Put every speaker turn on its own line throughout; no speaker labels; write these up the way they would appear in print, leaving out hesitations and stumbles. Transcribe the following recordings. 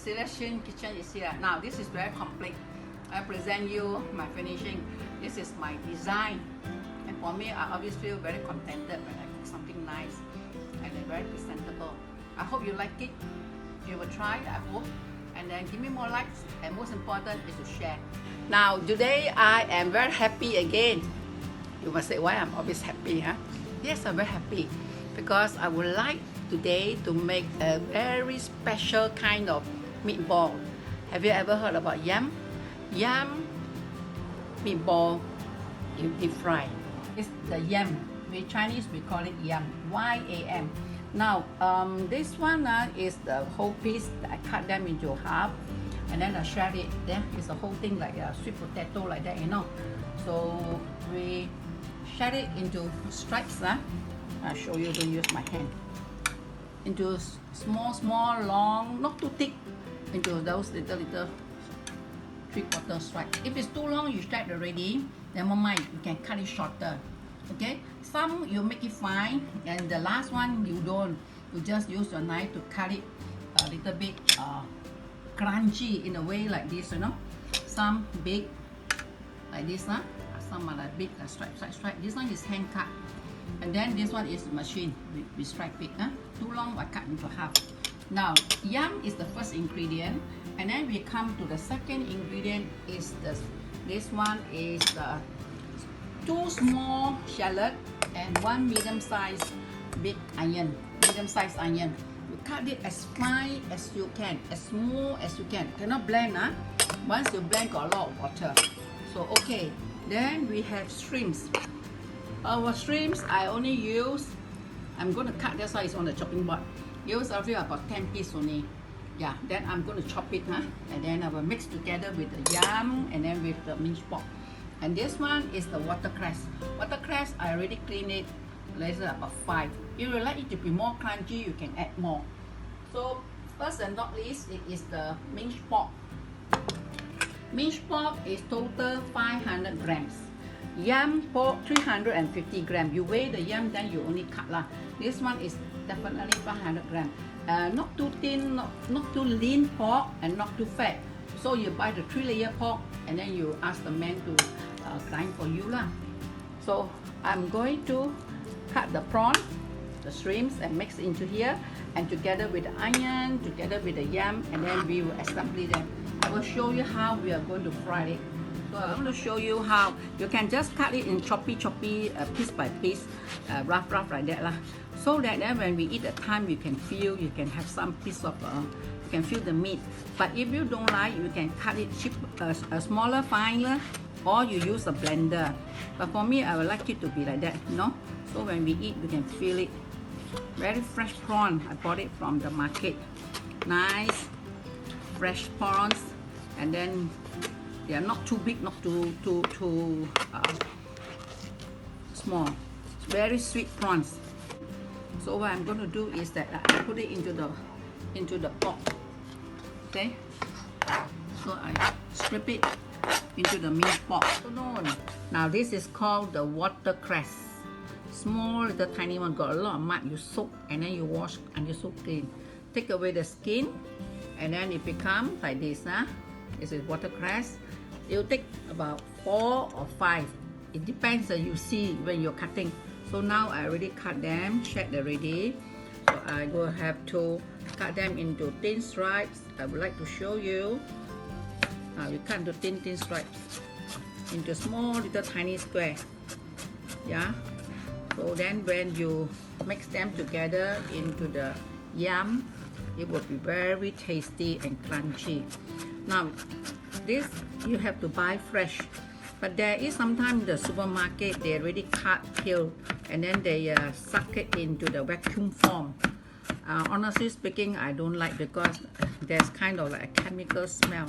Celestian Kitchen is here. Now this is very complete. I present you my finishing. This is my design, and for me, I always feel very contented when I cook something nice and very presentable. I hope you like it. You will try, I hope, and then give me more likes, and most important is to share. Now today I am very happy again. You must say, why I'm always happy, huh? Yes, I'm very happy because I would like today to make a very special kind of meatball. Have you ever heard about yam? Yam meatball you deep fry. It's the yam. In Chinese we call it yam. Y-A-M. Now this one is the whole piece. I cut them into half and then I shred it. Then it's the whole thing like a sweet potato like that, you know. So we shred it into stripes. I'll show you, don't use my hand. Into small, long, not too thick, into those little 3/4 stripes. If it's too long, you shred already, never mind, you can cut it shorter. Okay? Some you make it fine, and the last one you don't. You just use your knife to cut it a little bit crunchy in a way like this, you know. Some big, like this, some are like big, stripe. This one is hand cut. And then this one is machine. We stripe it. Too long, I cut into half. Now, yam is the first ingredient, and then we come to the second ingredient. Is this one is the 2 small shallot and 1 medium-sized big onion. Medium-sized onion. You cut it as fine as you can, as small as you can. Cannot blend, Once you blend, got a lot of water. So okay. Then we have shrimps. Our shrimps, I only use, I'm going to cut, that's why it's on the chopping board. Use roughly about 10 pieces only. Yeah, then I'm going to chop it, and then I will mix together with the yam and then with the minced pork. And this one is the watercress. Watercress, I already cleaned it. There's about 5. If you like it to be more crunchy, you can add more. So first and not least, it is the minced pork. Minced pork is total 500 grams. Yam pork 350 grams. You weigh the yam, then you only cut lah. This one is definitely 500 grams. Not too thin, not too lean pork, and not too fat. So you buy the 3-layer pork, and then you ask the man to grind for you lah. So I'm going to cut the prawn, the shrimps, and mix into here, and together with the onion, together with the yam, and then we will assemble them. I will show you how we are going to fry it. So I'm going to show you how you can just cut it in choppy, piece by piece, rough like that lah. So that then when we eat at time, you can feel, you can have some piece of, you can feel the meat. But if you don't like, you can cut it smaller, finer, or you use a blender. But for me, I would like it to be like that, you know. So when we eat, we can feel it. Very fresh prawn. I bought it from the market. Nice, fresh prawns, and then they are not too big, not too small. Very sweet prawns. So what I'm going to do is that I put it into the pot. Okay. So I strip it into the minced pork. Now this is called the watercress. Small little tiny one, got a lot of mud. You soak and then you wash and you so clean. Take away the skin, and then it becomes like this. This is watercress. It will take about 4 or 5. It depends you see when you're cutting. So now I already cut them, checked already. So I will have to cut them into thin stripes. I would like to show you. We cut into thin stripes, into small little tiny square. Yeah. So then when you mix them together into the yam, it will be very tasty and crunchy. Now this you have to buy fresh, but there is sometimes the supermarket they already cut, peel, and then they suck it into the vacuum form. Honestly speaking, I don't like, because there's kind of like a chemical smell.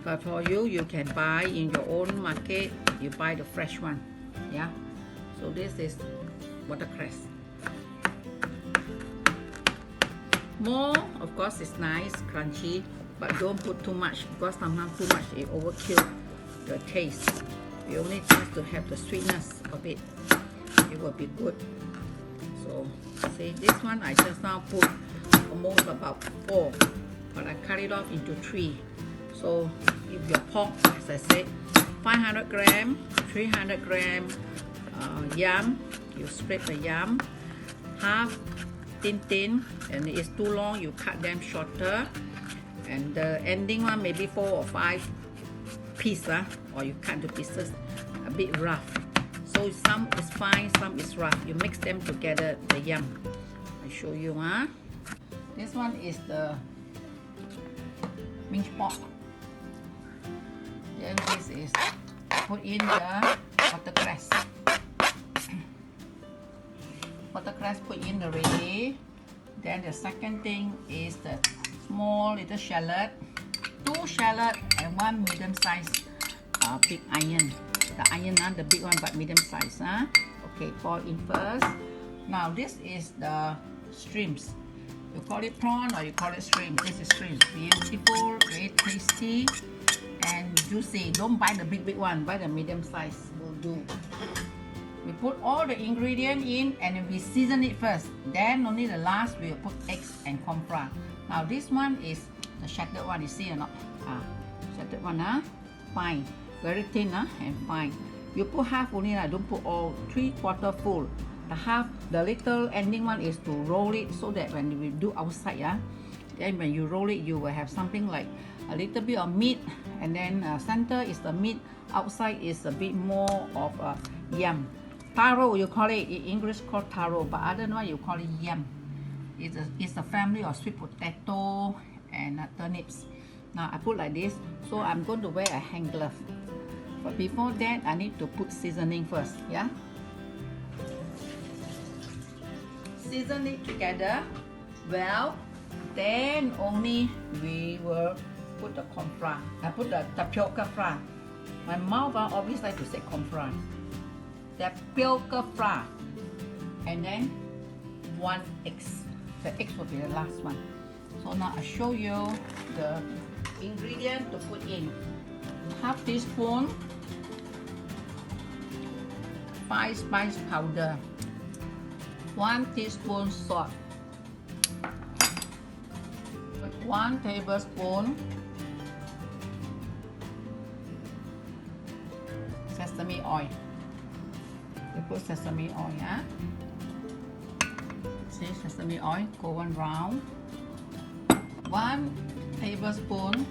But for you, you can buy in your own market. You buy the fresh one. Yeah. So this is watercress. More, of course, is nice, crunchy, but don't put too much, because sometimes too much it overkill the taste. You only have to have the sweetness of it. It will be good. So see, this one I just now put almost about 4 but I cut it off into 3. So if your pork, as I said, 500 gram, 300 gram yam, you split the yam half thin, and it's too long, you cut them shorter, and the ending one maybe 4 or 5 pieces, or you cut the pieces a bit rough. So some is fine, some is rough. You mix them together, the yam. I show you, This one is the minced pork. Then this is put in the watercress. Watercress put in already. Then the second thing is the small little shallot, 2 shallot and 1 medium size big onion. The onion, the big one, but medium size. Okay, pour in first. Now this is the shrimps. You call it prawn or you call it shrimp. This is shrimp. Beautiful, very tasty and juicy. Don't buy the big one, buy the medium size will do. We put all the ingredient in and then we season it first. Then only the last we will put eggs and corn flour. Now this one is the shattered one. You see or not? Shattered one, fine. Very thin, and fine. You put half only, don't put all. 3/4 full. The half, the little ending one is to roll it so that when we do outside, then when you roll it, you will have something like a little bit of meat, and then center is the meat, outside is a bit more of yam. Taro, you call it, in English called taro, but other one you call it yam. It's a family of sweet potato and turnips. Now I put like this, so I'm going to wear a hand glove. But before that, I need to put seasoning first, Season it together well, then only we will put the corn flour. I put the tapioca flour. My mouth always like to say corn flour. Tapioca flour, and then 1 egg. The eggs will be the last one. So now I show you the ingredient to put in. Half teaspoon 5 spice powder, 1 teaspoon salt, 1 tablespoon sesame oil. You put sesame oil, See, sesame oil, golden brown. 1 tablespoon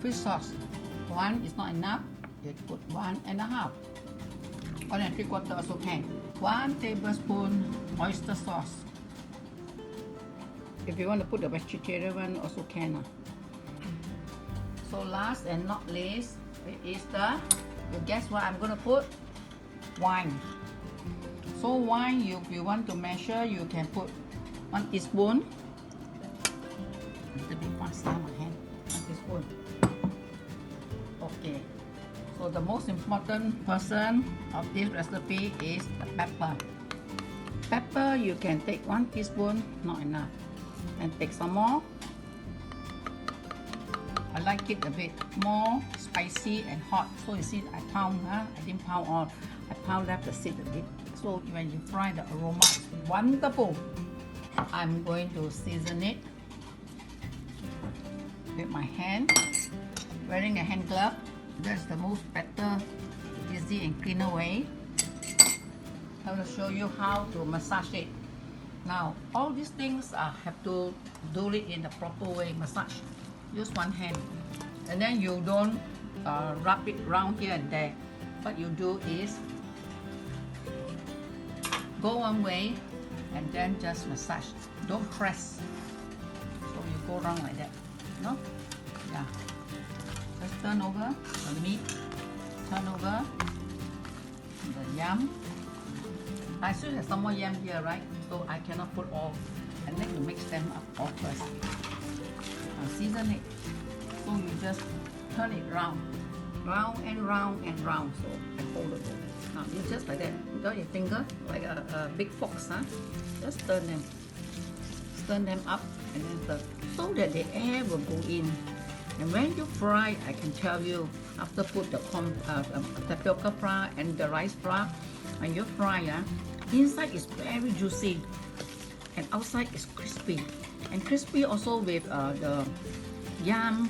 fish sauce. 1 is not enough. You put 1.5. 1 3/4 also can. 1 tablespoon oyster sauce. If you want to put the vegetarian one, also can. So last and not least, it is the, you guess what I'm going to put? Wine. So wine, if you want to measure, you can put 1 teaspoon. A little bit faster, my hand. 1 teaspoon. Okay. So the most important person of this recipe is the pepper. Pepper, you can take 1 teaspoon, not enough. And take some more. I like it a bit more spicy and hot. So you see, I pound, I didn't pound all. I pound left the seed a bit. So when you fry, the aroma is wonderful. I'm going to season it with my hand. Wearing a hand glove. That's the most better, easy and cleaner way. I will show you how to massage it. Now, all these things have to do it in the proper way. Massage. Use one hand, and then you don't rub it around here and there. What you do is go one way, and then just massage. Don't press. So you go around like that. No? Yeah. Just turn over the meat, turn over the yam. I still have some more yam here, right? So I cannot put all, and then you mix them up all first. Now season it. So you just turn it round, round and round and round. So I hold it. Now you just like that. Without your finger, like a big fox, Just turn them up and then turn, so that the air will go in. And when you fry, I can tell you, after put the tapioca flour and the rice flour, when you fry, inside is very juicy and outside is crispy. and crispy also with the yam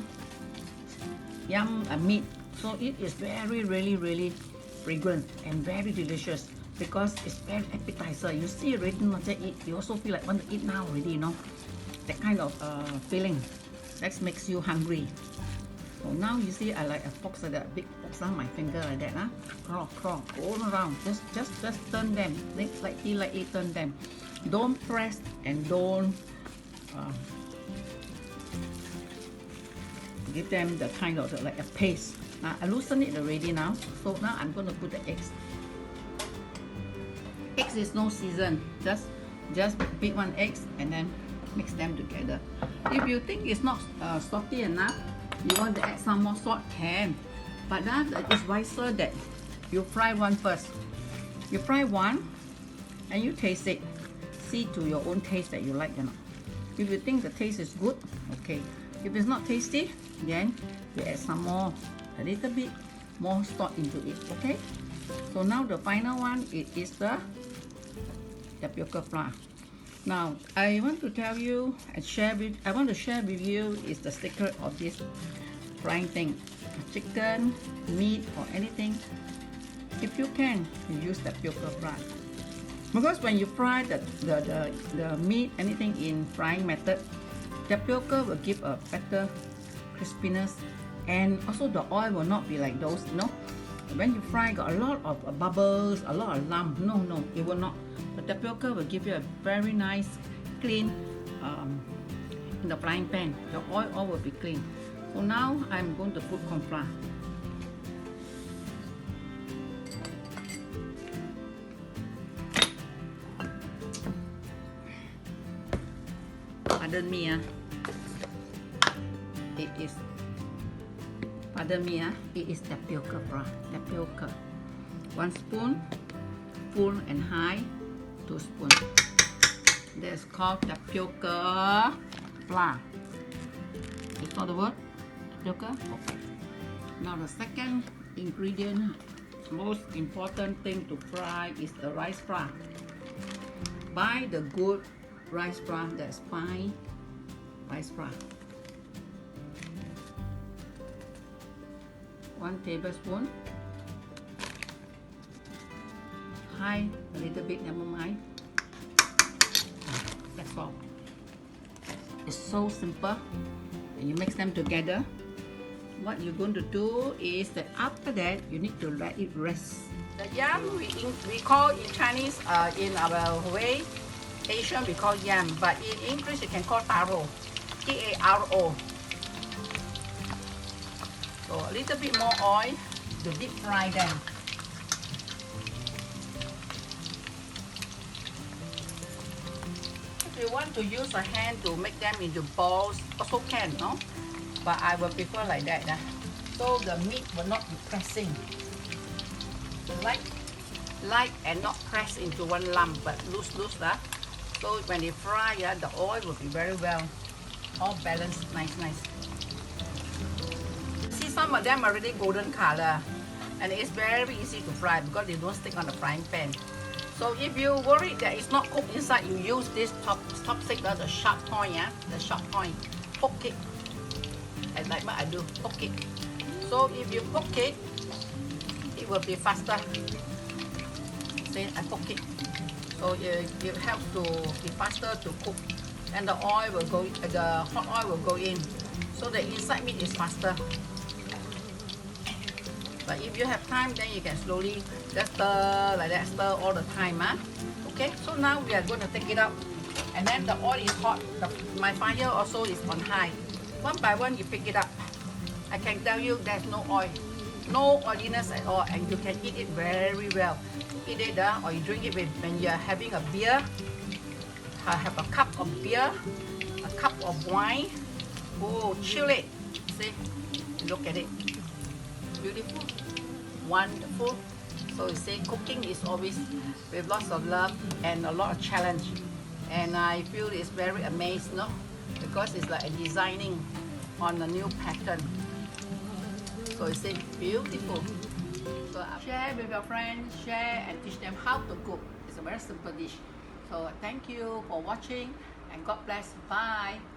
meat. So it is very really fragrant and very delicious because it's very appetizer. You see already not to eat, you also feel like want to eat now already, you know, that kind of feeling that makes you hungry. So now you see I like a fork like that, big forks on my finger like that, crawl all around, just turn them, lightly turn them. Don't press and don't give them the kind of like a paste. I loosen it already now. So now I'm going to put the eggs. Eggs is no season. Just beat one eggs and then mix them together. If you think it's not salty enough, you want to add some more salt, can. But that is wiser that you fry one first. You fry one and you taste it. See to your own taste that you like or not. If you think the taste is good, okay. If it's not tasty, then you add some more, a little bit more salt into it, okay? So now the final one, it is the tapioca flour. Now I want to tell you and I want to share with you is the secret of this frying thing. Chicken, meat or anything, if you can, you use tapioca flour. Because when you fry the meat, anything in frying method, tapioca will give a better crispiness, and also the oil will not be like those, you know. When you fry, got a lot of bubbles, a lot of lump. No, it will not. The tapioca will give you a very nice, clean in the frying pan. The oil all will be clean. So now I'm going to put corn flour. Pardon me, it is tapioca flour. Tapioca. 1 spoon, full and high, 2 spoons. That's called tapioca flour. You saw the word? Tapioca? Okay. Now the second ingredient, most important thing to fry is the rice flour. Buy the good rice flour, that's fine rice flour. 1 tablespoon. High a little bit, never mind. That's all. It's so simple. And you mix them together. What you're going to do is that after that you need to let it rest. The yam we call in Chinese, in our way, Asian we call yam, but in English you can call taro, T-A-R-O. So a little bit more oil to deep fry them. If you want to use a hand to make them into balls, also can, no? But I will prefer like that. So the meat will not be pressing. Light and not press into one lump, but loose. So when they fry, the oil will be very well, all balanced, nice. See, some of them are already golden color, and it's very easy to fry because they don't stick on the frying pan. So if you worry that it's not cooked inside, you use this chopstick, the sharp point, the sharp point, poke it, and like what I do, poke it. So if you poke it, it will be faster. See, I poke it. So it helps to be faster to cook, and the oil will go, the hot oil will go in, so the inside meat is faster. But if you have time, then you can slowly just stir like that, stir all the time, Okay. So now we are going to take it out, and then the oil is hot. My fire also is on high. One by one, you pick it up. I can tell you, there's no oil, no oiliness at all, and you can eat it very well. Eat it or you drink it when you're having a beer. Have a cup of beer, a cup of wine. Oh, chill it. See, look at it. Beautiful, wonderful. So you see, cooking is always with lots of love and a lot of challenge. And I feel it's very amazed, no? Because it's like a designing on a new pattern. So you see, beautiful. So share with your friends, share and teach them how to cook. It's a very simple dish. So thank you for watching, and God bless. Bye.